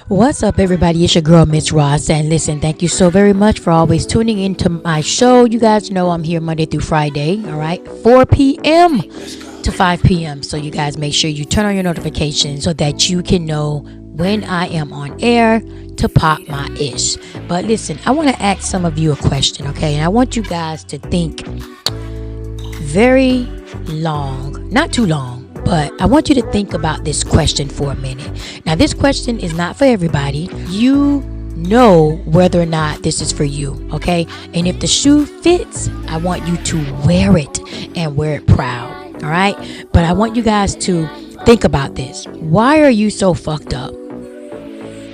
What's up, everybody? It's your girl, Miss Ross. And listen, thank you so very much for always tuning into my show. You guys know I'm here Monday through Friday, all right? 4 p.m. to 5 p.m. So you guys make sure you turn on your notifications so that you can know when I am on air to pop my ish. But listen, I want to ask some of you a question, okay? And I want you guys to think very long, not too long. But I want you to think about this question for a minute. Now, this question is not for everybody. You know whether or not this is for you, okay? And if the shoe fits, I want you to wear it and wear it proud, all right? But I want you guys to think about this. Why are you so fucked up?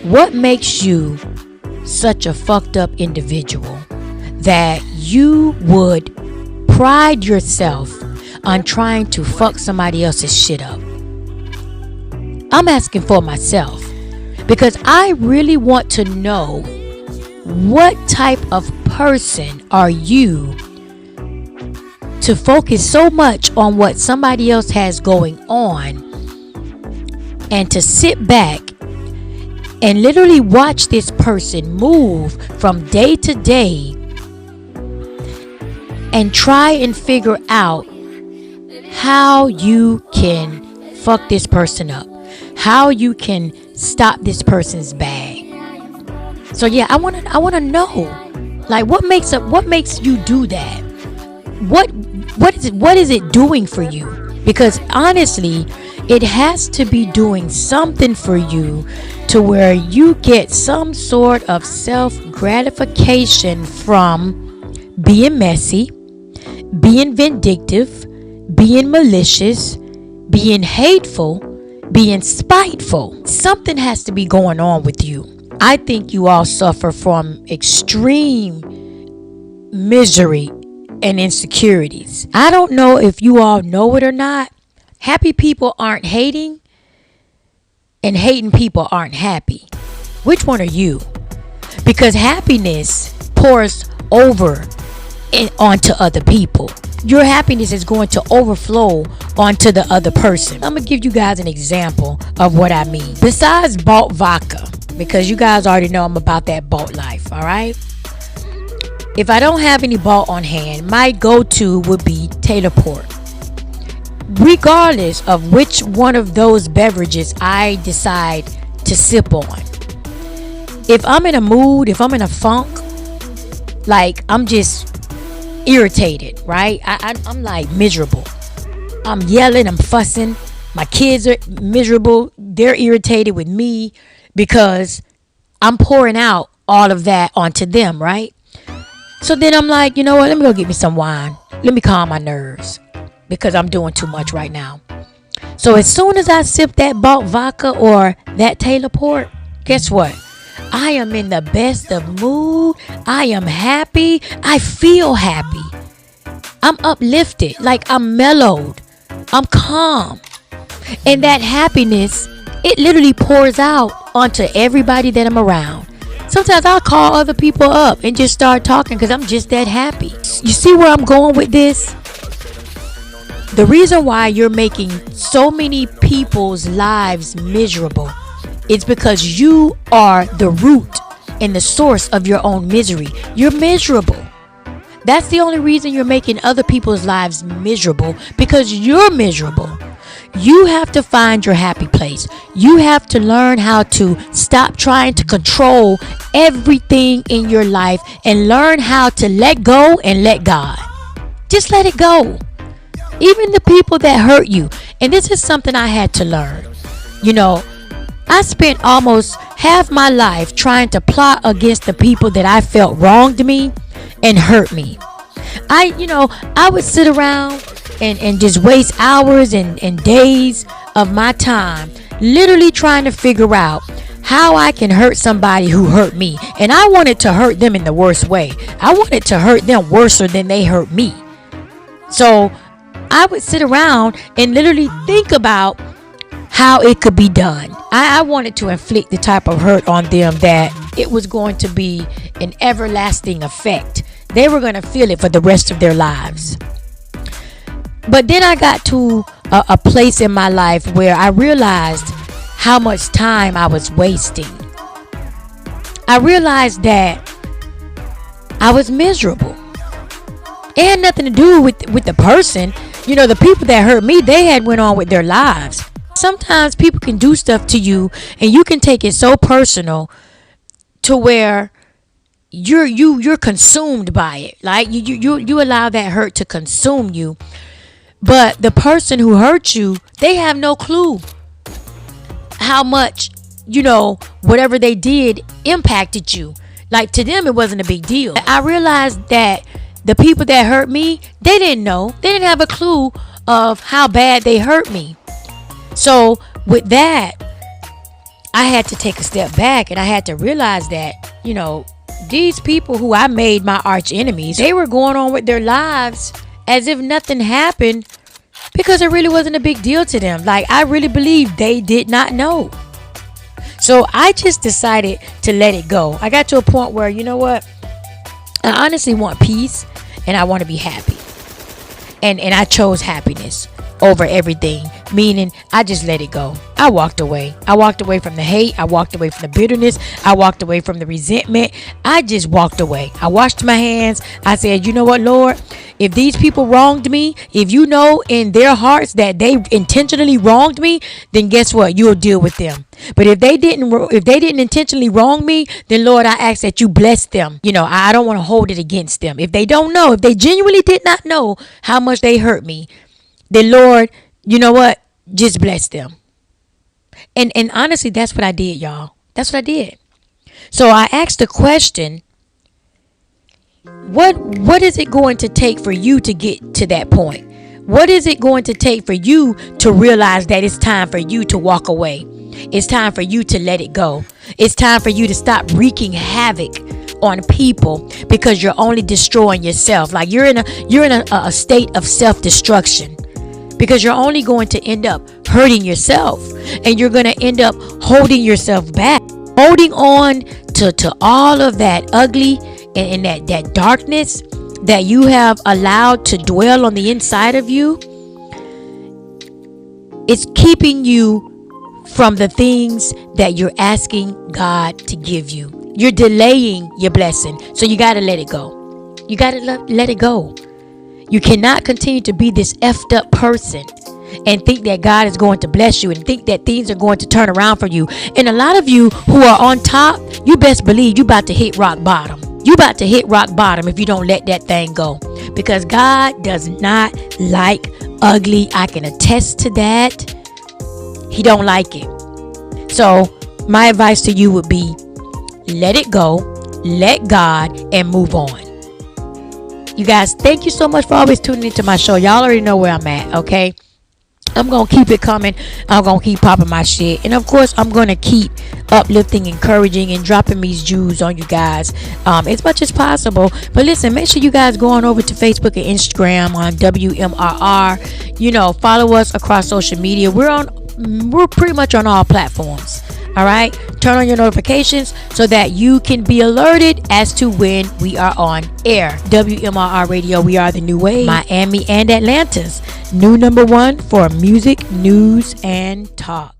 What makes you such a fucked up individual that you would pride yourself on trying to fuck somebody else's shit up? I'm asking for myself because I really want to know, what type of person are you to focus so much on what somebody else has going on and to sit back and literally watch this person move from day to day and try and figure out how you can fuck this person up, how you can stop this person's bag. So yeah, I want to know, like, what makes you do that? What is it doing for you? Because honestly, it has to be doing something for you to where you get some sort of self gratification from being messy, being vindictive, being malicious, being hateful, being spiteful. Something has to be going on with you. I think you all suffer from extreme misery and insecurities. I don't know if you all know it or not. Happy people aren't hating, and hating people aren't happy. Which one are you? Because happiness pours over onto other people. Your happiness is going to overflow onto the other person. I'm going to give you guys an example of what I mean. Besides Balt vodka, because you guys already know I'm about that Balt life, all right? If I don't have any Balt on hand, my go-to would be Taylor Port. Regardless of which one of those beverages I decide to sip on. If I'm in a mood, if I'm in a funk, like I'm just irritated, right? I'm like miserable. I'm yelling, I'm fussing. My kids are miserable. They're irritated with me because I'm pouring out all of that onto them, right? So then I'm like, you know what? Let me go get me some wine. Let me calm my nerves because I'm doing too much right now. So as soon as I sip that Balt vodka or that Taylor Port, guess what? I am in the best of mood. I am happy. I feel happy. I'm uplifted. Like I'm mellowed. I'm calm. And that happiness, it literally pours out onto everybody that I'm around. Sometimes I'll call other people up and just start talking because I'm just that happy. You see where I'm going with this? The reason why you're making so many people's lives miserable, it's because you are the root and the source of your own misery. You're miserable. That's the only reason you're making other people's lives miserable, because you're miserable. You have to find your happy place. You have to learn how to stop trying to control everything in your life and learn how to let go and let God. Just let it go. Even the people that hurt you. And this is something I had to learn. You know, I spent almost half my life trying to plot against the people that I felt wronged me and hurt me. I would sit around and just waste hours and days of my time literally trying to figure out how I can hurt somebody who hurt me. And I wanted to hurt them in the worst way. I wanted to hurt them worse than they hurt me. So I would sit around and literally think about how it could be done. I wanted to inflict the type of hurt on them that it was going to be an everlasting effect. They were going to feel it for the rest of their lives. But then I got to a place in my life where I realized how much time I was wasting. I realized that I was miserable. It had nothing to do with the person. You know, the people that hurt me, they had went on with their lives. Sometimes people can do stuff to you and you can take it so personal to where you're consumed by it. Like you allow that hurt to consume you. But the person who hurt you, they have no clue how much, whatever they did impacted you. Like, to them, it wasn't a big deal. I realized that the people that hurt me, they didn't know. They didn't have a clue of how bad they hurt me. So with that, I had to take a step back and I had to realize that, these people who I made my arch enemies, they were going on with their lives as if nothing happened because it really wasn't a big deal to them. Like, I really believe they did not know. So I just decided to let it go. I got to a point where, you know what? I honestly want peace and I want to be happy. And I chose happiness over everything, meaning I just let it go. I walked away. I walked away from the hate. I walked away from the bitterness. I walked away from the resentment. I just walked away. I washed my hands. I said, you know what, Lord? If these people wronged me, if you know in their hearts that they intentionally wronged me, then guess what? You'll deal with them. But if they didn't intentionally wrong me, then Lord, I ask that you bless them. I don't want to hold it against them. If they don't know, if they genuinely did not know how much they hurt me, then Lord, you know what? Just bless them. And honestly, that's what I did, y'all. That's what I did. So I asked the question, what is it going to take for you to get to that point? What is it going to take for you to realize that it's time for you to walk away? It's time for you to let it go. It's time for you to stop wreaking havoc on people because you're only destroying yourself. Like, you're in a state of self-destruction. Because you're only going to end up hurting yourself. And you're going to end up holding yourself back. Holding on to all of that ugly and that darkness that you have allowed to dwell on the inside of you. It's keeping you from the things that you're asking God to give you. You're delaying your blessing. So you got to let it go. You got to let it go. You cannot continue to be this effed up person and think that God is going to bless you and think that things are going to turn around for you. And a lot of you who are on top, you best believe you about to hit rock bottom. You about to hit rock bottom if you don't let that thing go. Because God does not like ugly. I can attest to that. He don't like it. So my advice to you would be, let it go, let God, and move on. You guys, thank you so much for always tuning into my show. Y'all already know where I'm at, okay? I'm going to keep it coming. I'm going to keep popping my shit. And of course, I'm going to keep uplifting, encouraging, and dropping these jewels on you guys as much as possible. But listen, make sure you guys go on over to Facebook and Instagram on WMRR. Follow us across social media. We're pretty much on all platforms. All right, turn on your notifications so that you can be alerted as to when we are on air. WMRR Radio, we are the new wave. Miami and Atlanta's new #1 for music, news, and talk.